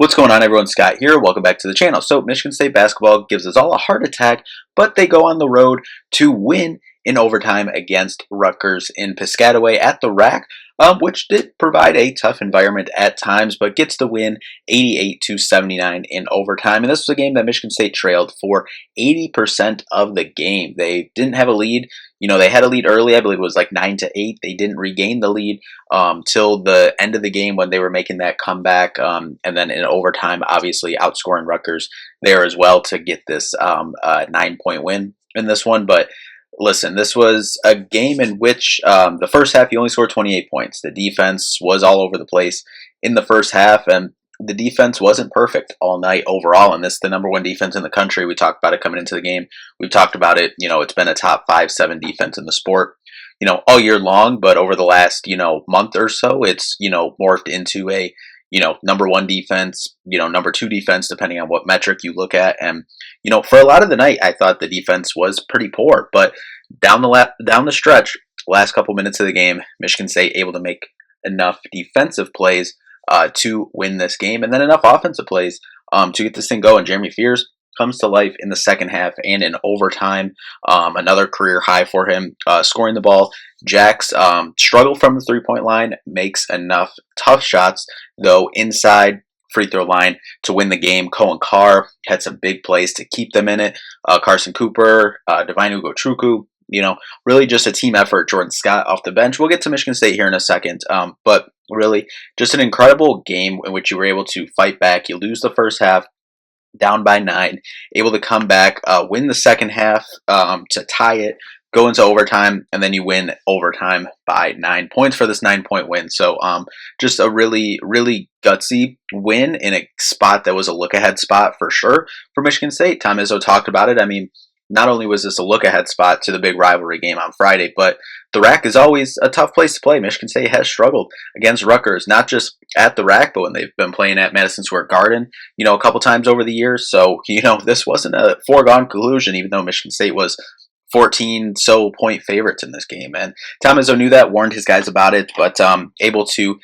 What's going on, everyone? Scott here. Welcome back to the channel. So Michigan State basketball gives us all a heart attack, but they go on the road to win in overtime against Rutgers in Piscataway at the Rack, which did provide a tough environment at times, but gets the win 88-79 in overtime. And this was a game that Michigan State trailed for 80% of the game. They didn't have a lead. They had a lead early. I believe it was like 9-8. They didn't regain the lead till the end of the game when they were making that comeback. And then in overtime, obviously outscoring Rutgers there as well to get this 9-point win in this one. But listen, this was a game in which the first half you only scored 28 points. The defense was all over the place in the first half, and the defense wasn't perfect all night overall, and this is the #1 defense in the country. We talked about it coming into the game. We've talked about it. It's been a top 5-7 defense in the sport, all year long, but over the last, month or so, it's, morphed into a, #1 defense, #2 defense, depending on what metric you look at. And, for a lot of the night, I thought the defense was pretty poor, but down the stretch, last couple minutes of the game, Michigan State able to make enough defensive plays to win this game, and then enough offensive plays to get this thing going. Jeremy Fears comes to life in the second half and in overtime. Another career high for him, scoring the ball. Jax struggled from the three-point line, makes enough tough shots, though, inside free throw line to win the game. Cohen Carr had some big plays to keep them in it. Carson Cooper, Divine Ugo Truku, really just a team effort. Jordan Scott off the bench. We'll get to Michigan State here in a second, but really just an incredible game in which you were able to fight back. You lose the first half, down by 9, able to come back, win the second half to tie it, go into overtime, and then you win overtime by 9 points for this 9-point win. So just a really, really gutsy win in a spot that was a look-ahead spot for sure for Michigan State. Tom Izzo talked about it. I mean, not only was this a look-ahead spot to the big rivalry game on Friday, but the Rack is always a tough place to play. Michigan State has struggled against Rutgers, not just at the Rack, but when they've been playing at Madison Square Garden, a couple times over the years. So, this wasn't a foregone conclusion, even though Michigan State was 14 point favorites in this game. And Tom Izzo knew that, warned his guys about it, but able to,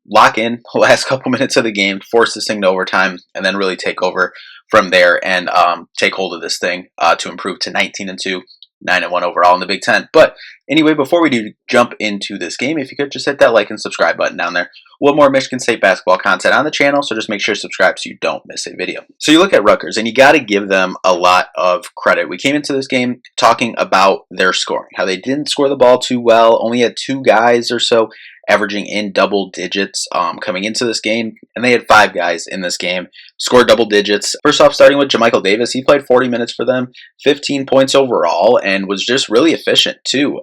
lock in the last couple minutes of the game, force this thing to overtime, and then really take over from there and take hold of this thing to improve to 19-2, 9-1 overall in the Big Ten. But anyway, before we do jump into this game, if you could just hit that like and subscribe button down there. We'll have more Michigan State basketball content on the channel, so just make sure to subscribe so you don't miss a video. So you look at Rutgers, and you got to give them a lot of credit. We came into this game talking about their scoring, how they didn't score the ball too well, only had 2 guys or so averaging in double digits coming into this game, and they had 5 guys in this game scored double digits. First off, starting with JaMychal Davis, he played 40 minutes for them, 15 points overall, and was just really efficient too.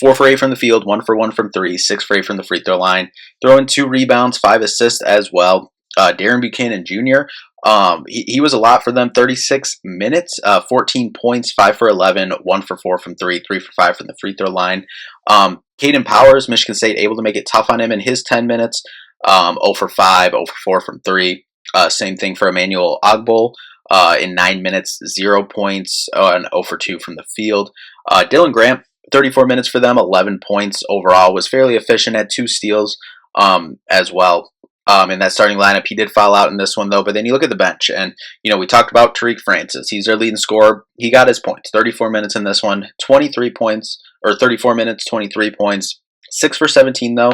4 for 8 from the field, 1 for 1 from 3, 6 for 8 from the free throw line, throwing 2 rebounds, 5 assists as well. Darren Buchanan Jr., he was a lot for them, 36 minutes, 14 points, 5 for 11, 1 for 4 from 3, 3 for 5 from the free throw line. Caden Powers, Michigan State able to make it tough on him in his 10 minutes, 0 for 5, 0 for 4 from 3. Same thing for Emmanuel Ogbol in 9 minutes, 0 points, and 0 for 2 from the field. Dylan Grant, 34 minutes for them, 11 points overall, was fairly efficient, had 2 steals as well. In that starting lineup, he did foul out in this one, though. But then you look at the bench, and, we talked about Tariq Francis. He's their leading scorer. He got his points, 34 minutes in this one, 23 points, or 34 minutes, 23 points, 6 for 17, though,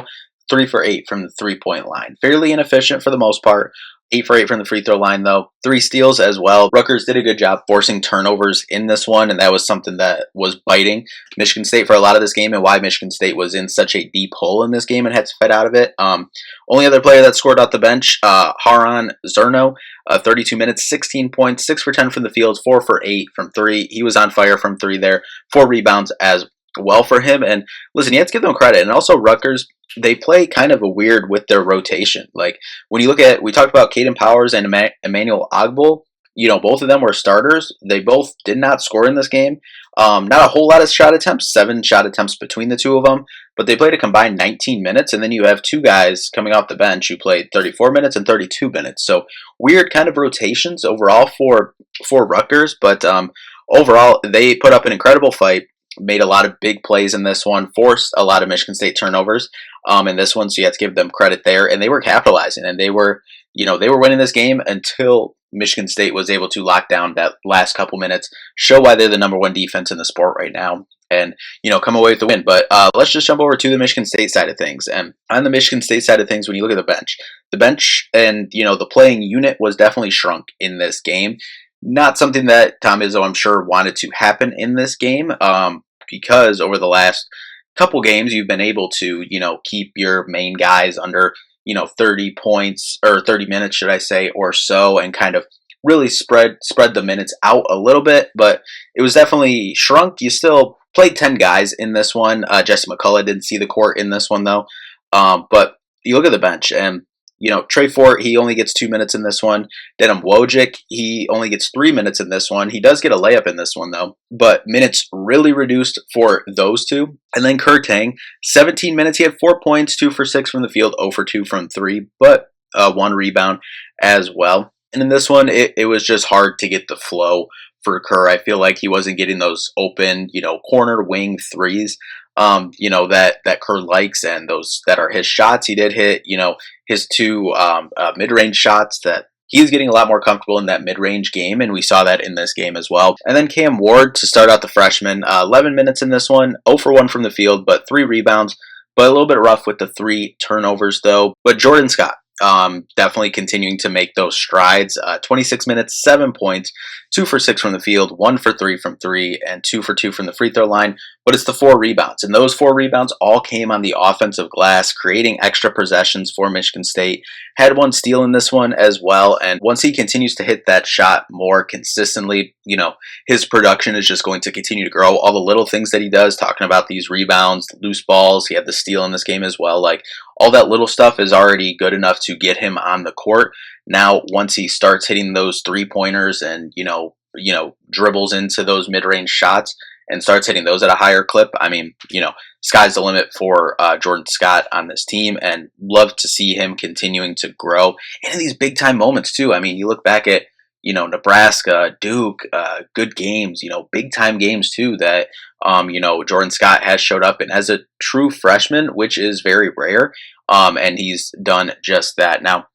3 for 8 from the three-point line. Fairly inefficient for the most part. 8 for 8 from the free throw line, though. 3 steals as well. Rutgers did a good job forcing turnovers in this one, and that was something that was biting Michigan State for a lot of this game, and why Michigan State was in such a deep hole in this game and had to fight out of it. Only other player that scored off the bench, Haran Zerno, 32 minutes, 16 points, 6 for 10 from the field, 4 for 8 from 3. He was on fire from 3 there. 4 rebounds as well for him. And listen, you have to give them credit. And also Rutgers, they play kind of a weird with their rotation. Like when you look at, we talked about Caden Powers and Emmanuel Ogbol, both of them were starters. They both did not score in this game. Not a whole lot of shot attempts, 7 shot attempts between the 2 of them, but they played a combined 19 minutes, and then you have 2 guys coming off the bench who played 34 minutes and 32 minutes. So weird kind of rotations overall for Rutgers, but overall they put up an incredible fight. Made a lot of big plays in this one, forced a lot of Michigan State turnovers in this one, so you have to give them credit there. And they were capitalizing, and they were they were winning this game until Michigan State was able to lock down that last couple minutes, show why they're the #1 defense in the sport right now, and come away with the win. But let's just jump over to the Michigan State side of things. And on the Michigan State side of things, when you look at the bench and the playing unit was definitely shrunk in this game. Not something that Tom Izzo, I'm sure, wanted to happen in this game, because over the last couple games you've been able to keep your main guys under 30 points, or 30 minutes, should I say, or so, and kind of really spread the minutes out a little bit. But it was definitely shrunk. You still played 10 guys in this one. Jesse McCullough didn't see the court in this one, though. But you look at the bench, and Trey Fort, he only gets 2 minutes in this one. Denim Wojcik, he only gets 3 minutes in this one. He does get a layup in this one, though, but minutes really reduced for those two. And then Kurtang, 17 minutes. He had 4 points, 2 for 6 from the field, 0 for 2 from 3, but 1 rebound as well. And in this one, it was just hard to get the flow for Kerr. I feel like he wasn't getting those open, corner wing threes, that Kerr likes, and those that are his shots. He did hit, his 2 mid-range shots that he's getting a lot more comfortable in that mid-range game, and we saw that in this game as well. And then Cam Ward to start out the freshman, 11 minutes in this one, 0 for 1 from the field, but 3 rebounds, but a little bit rough with the 3 turnovers though. But Jordan Scott, definitely continuing to make those strides. 26 minutes, 7 points, 2 for 6 from the field, 1 for 3 from 3, and 2 for 2 from the free throw line. But it's the 4 rebounds, and those 4 rebounds all came on the offensive glass, creating extra possessions for Michigan State. Had 1 steal in this one as well, and once he continues to hit that shot more consistently, his production is just going to continue to grow. All the little things that he does, talking about these rebounds, loose balls, he had the steal in this game as well, like all that little stuff is already good enough to get him on the court. Now, once he starts hitting those 3-pointers and, dribbles into those mid-range shots and starts hitting those at a higher clip, I mean, sky's the limit for Jordan Scott on this team, and love to see him continuing to grow. And in these big-time moments, too. I mean, you look back at, Nebraska, Duke, good games, big-time games, too, that, Jordan Scott has showed up in as a true freshman, which is very rare, and he's done just that. Now,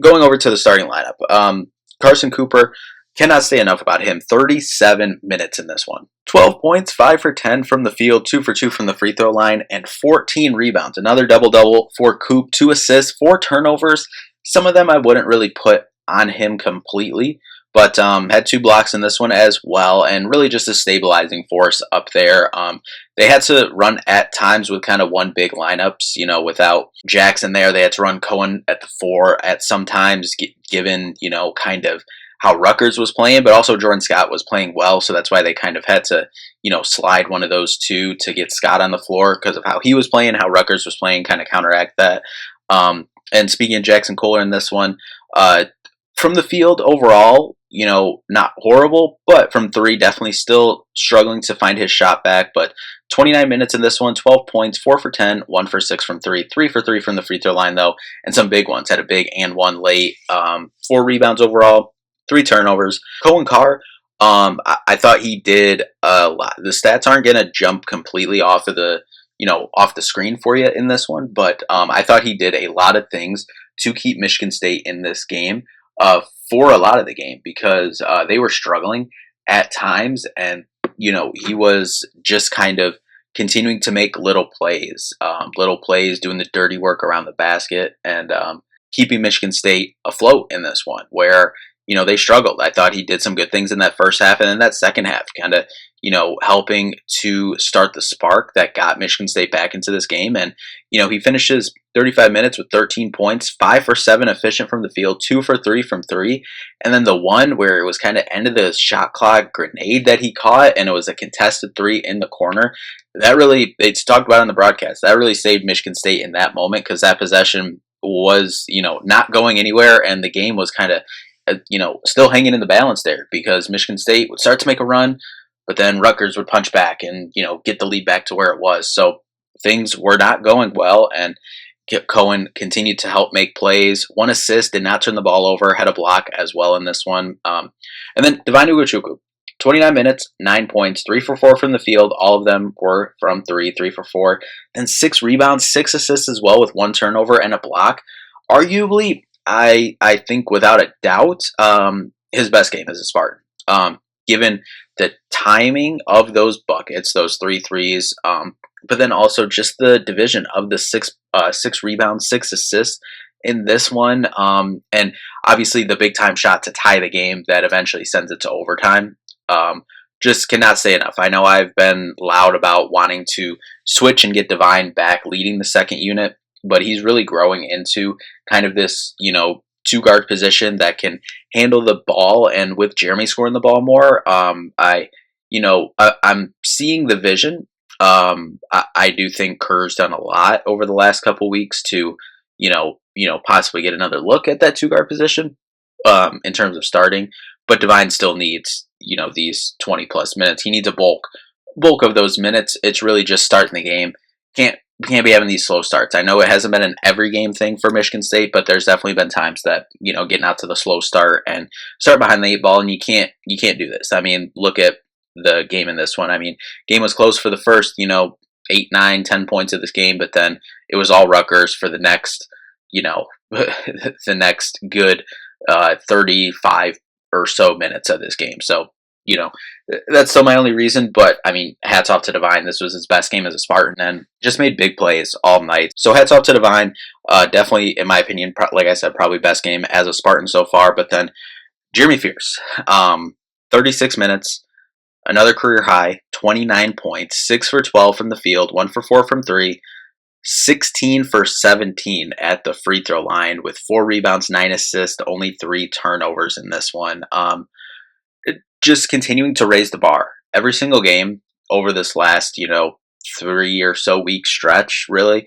going over to the starting lineup, Carson Cooper, cannot say enough about him. 37 minutes in this one. 12 points, 5 for 10 from the field, 2 for 2 from the free throw line, and 14 rebounds. Another double-double for Coop, 2 assists, 4 turnovers. Some of them I wouldn't really put on him completely, but had 2 blocks in this one as well, and really just a stabilizing force up there. They had to run at times with kind of one big lineups, without Jackson there. They had to run Cohen at the 4 at some times, given, kind of how Rutgers was playing, but also Jordan Scott was playing well, so that's why they kind of had to, slide one of those 2 to get Scott on the floor because of how he was playing, how Rutgers was playing, kind of counteract that. And speaking of Jackson Kohler in this one, from the field overall, not horrible, but from 3, definitely still struggling to find his shot back. But 29 minutes in this one, 12 points, 4 for 10, 1 for 6 from 3, 3 for 3 from the free throw line, though, and some big ones. Had a big and 1 late, 4 rebounds overall, 3 turnovers. Cohen Carr, I thought he did a lot. The stats aren't going to jump completely off of the, off the screen for you in this one, but I thought he did a lot of things to keep Michigan State in this game. For a lot of the game, because they were struggling at times, and he was just kind of continuing to make little plays, doing the dirty work around the basket, and keeping Michigan State afloat in this one, where they struggled. I thought he did some good things in that first half, and then that second half, kind of helping to start the spark that got Michigan State back into this game. And he finishes 35 minutes with 13 points, 5 for 7 efficient from the field, 2 for 3 from 3. And then the one where it was kind of end of the shot clock grenade that he caught, and it was a contested 3 in the corner. That really, they talked about it on the broadcast, that really saved Michigan State in that moment, because that possession was, not going anywhere, and the game was kind of, still hanging in the balance there, because Michigan State would start to make a run, but then Rutgers would punch back and, get the lead back to where it was. So things were not going well, and Cohen continued to help make plays. 1 assist, did not turn the ball over, had a block as well in this one. And then Divine Ugochukwu, 29 minutes, 9 points, 3 for 4 from the field. All of them were from 3, 3 for 4. Then 6 rebounds, 6 assists as well, with 1 turnover and a block. Arguably, I think without a doubt, his best game is a Spartan. Given the timing of those buckets, those three threes, but then also just the division of the six rebounds, 6 assists in this one, and obviously the big time shot to tie the game that eventually sends it to overtime. Just cannot say enough. I know I've been loud about wanting to switch and get Divine back leading the second unit, but he's really growing into kind of this, two guard position that can handle the ball. And with Jeremy scoring the ball more, I'm seeing the vision. I do think Kerr's done a lot over the last couple weeks to, possibly get another look at that two guard position, in terms of starting. But Divine still needs, these 20 plus minutes. He needs a bulk of those minutes. It's really just starting the game. Can't be having these slow starts. I know it hasn't been an every game thing for Michigan State, but there's definitely been times that, getting out to the slow start and start behind the 8 ball, and you can't do this. I mean, look at the game in this one. I mean, game was close for the first, 8, 9, 10 points of this game, but then it was all Rutgers for the next, the next good 35 or so minutes of this game. So, that's still my only reason, but I mean, hats off to Divine. This was his best game as a Spartan and just made big plays all night. So hats off to Divine. Definitely, in my opinion, like I said, probably best game as a Spartan so far. But then Jeremy Fears, 36 minutes, another career high, 29 points, 6 for 12 from the field, 1 for 4 from 3, 16 for 17 at the free throw line with 4 rebounds, 9 assists, only 3 turnovers in this one. Just continuing to raise the bar every single game over this last, 3 or so week stretch, really.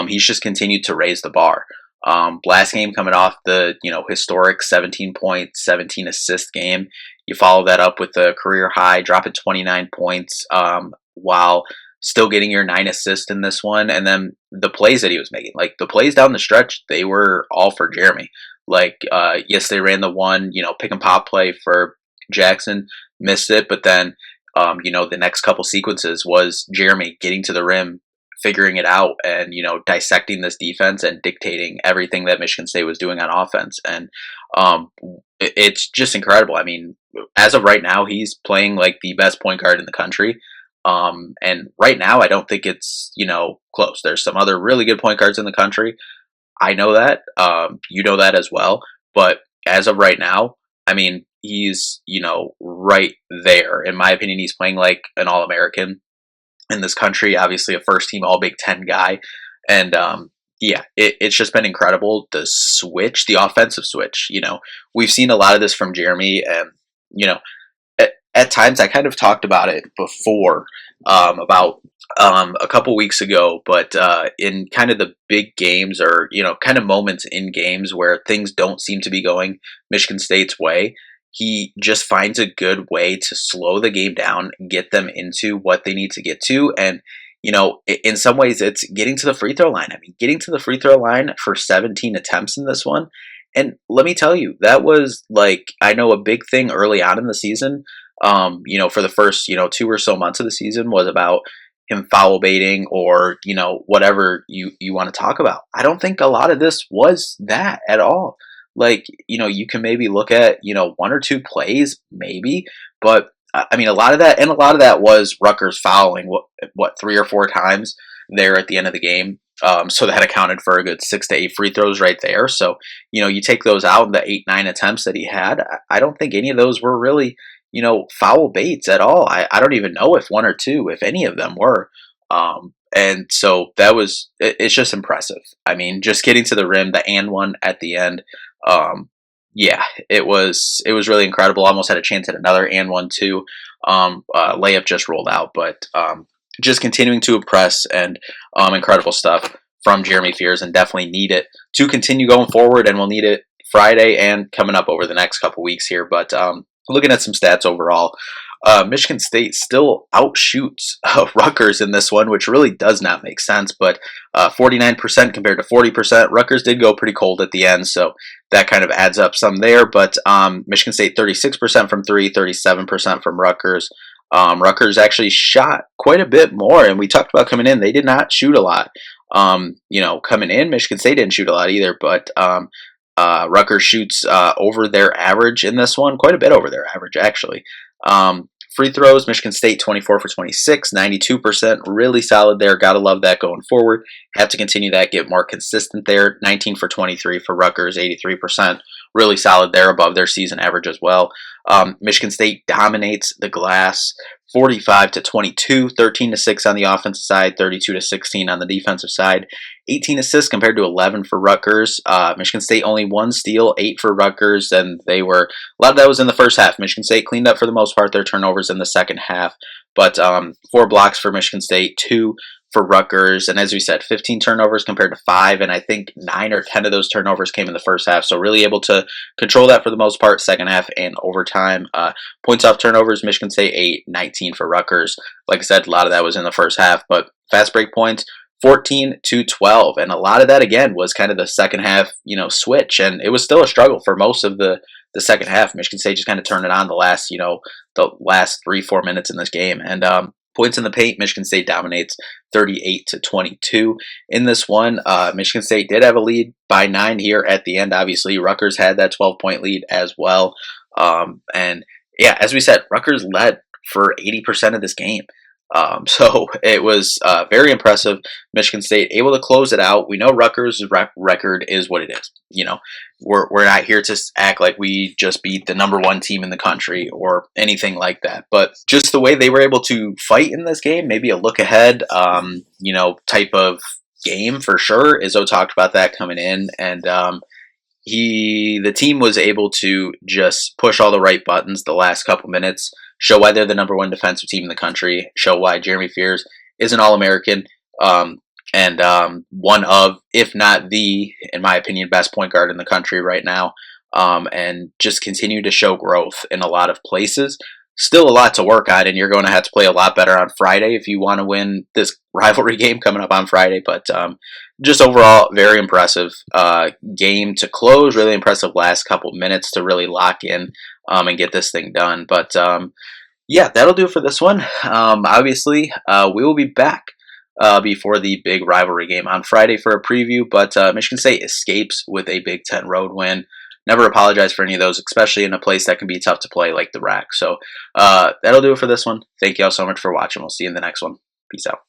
He's just continued to raise the bar. Last game coming off the, historic 17 point, 17 assist game. You follow that up with the career high, dropping 29 points, while still getting your 9 assists in this one. And then the plays that he was making, like the plays down the stretch, they were all for Jeremy. Like, yes, they ran the one, pick and pop play for Jackson, missed it, but then the next couple sequences was Jeremy getting to the rim, figuring it out, and dissecting this defense and dictating everything that Michigan State was doing on offense. And it's just incredible. I mean, as of right now, he's playing like the best point guard in the country. And right now, I don't think it's close. There's some other really good point guards in the country. I know that. You know that as well. But as of right now, I mean, he's, right there. In my opinion, he's playing like an All-American in this country, obviously a first-team All-Big Ten guy. And, it's just been incredible. The offensive switch, we've seen a lot of this from Jeremy. And, at times I kind of talked about it before, about a couple weeks ago, but in kind of the big games or, kind of moments in games where things don't seem to be going Michigan State's way, he just finds a good way to slow the game down, get them into what they need to get to. And, in some ways it's getting to the free throw line. I mean, getting to the free throw line for 17 attempts in this one. And let me tell you, that was like, I know a big thing early on in the season, for the first, 2 or so months of the season was about him foul baiting or, whatever you want to talk about. I don't think a lot of this was that at all. Like, you can maybe look at, 1 or 2 plays, maybe, but I mean, a lot of that was Rutgers fouling, what 3 or 4 times there at the end of the game. So that accounted for a good 6 to 8 free throws right there. So, you take those out, the 8, 9 attempts that he had, I don't think any of those were really, foul baits at all. I don't even know if 1 or 2, if any of them were. And so it's just impressive. I mean, just getting to the rim, the and one at the end, it was really incredible. Almost had a chance at another and one too. Layup just rolled out, but just continuing to impress and incredible stuff from Jeremy Fears, and definitely need it to continue going forward, and we'll need it Friday and coming up over the next couple weeks here. But looking at some stats overall, Michigan State still outshoots Rutgers in this one, which really does not make sense, but 49% compared to 40%. Rutgers did go pretty cold at the end, so that kind of adds up some there, but Michigan State 36% from 3, 37% from Rutgers. Rutgers actually shot quite a bit more, and we talked about coming in. They did not shoot a lot. Coming in, Michigan State didn't shoot a lot either, but Rutgers shoots over their average in this one, quite a bit over their average, actually. Free throws, Michigan State 24 for 26, 92%. Really solid there. Gotta love that going forward. Have to continue that, get more consistent there. 19 for 23 for Rutgers, 83%. Really solid there, above their season average as well. Michigan State dominates the glass 45 to 22, 13 to 6 on the offensive side, 32 to 16 on the defensive side. 18 assists compared to 11 for Rutgers. Michigan State only 1 steal, 8 for Rutgers, and a lot of that was in the first half. Michigan State cleaned up for the most part their turnovers in the second half, but 4 blocks for Michigan State, 2 for Rutgers, and as we said, 15 turnovers compared to 5, and I think 9 or 10 of those turnovers came in the first half, so really able to control that for the most part, second half and overtime. Points off turnovers, Michigan State 8, 19 for Rutgers. Like I said, a lot of that was in the first half, but fast break points, 14 to 12, and a lot of that again was kind of the second half, switch, and it was still a struggle for most of the second half. Michigan State just kind of turned it on the last 3-4 minutes in this game, and points in the paint, Michigan State dominates 38 to 22 in this one. Michigan State did have a lead by 9 here at the end. Obviously, Rutgers had that 12-point lead as well, and yeah, as we said, Rutgers led for 80% of this game. So it was very impressive. Michigan State able to close it out. We know Rutgers' record is what it is. We're not here to act like we just beat the #1 team in the country or anything like that. But just the way they were able to fight in this game, maybe a look ahead, type of game for sure. Izzo talked about that coming in, and the team was able to just push all the right buttons the last couple minutes, show why they're the #1 defensive team in the country, show why Jeremy Fears is an All-American, and one of, if not the, in my opinion, best point guard in the country right now, and just continue to show growth in a lot of places. Still a lot to work on, and you're going to have to play a lot better on Friday if you want to win this rivalry game coming up on Friday. But just overall, very impressive game to close. Really impressive last couple minutes to really lock in and get this thing done. But yeah, that'll do it for this one. Obviously, we will be back before the big rivalry game on Friday for a preview. But Michigan State escapes with a Big Ten road win. Never apologize for any of those, especially in a place that can be tough to play like the RAC. So that'll do it for this one. Thank you all so much for watching. We'll see you in the next one. Peace out.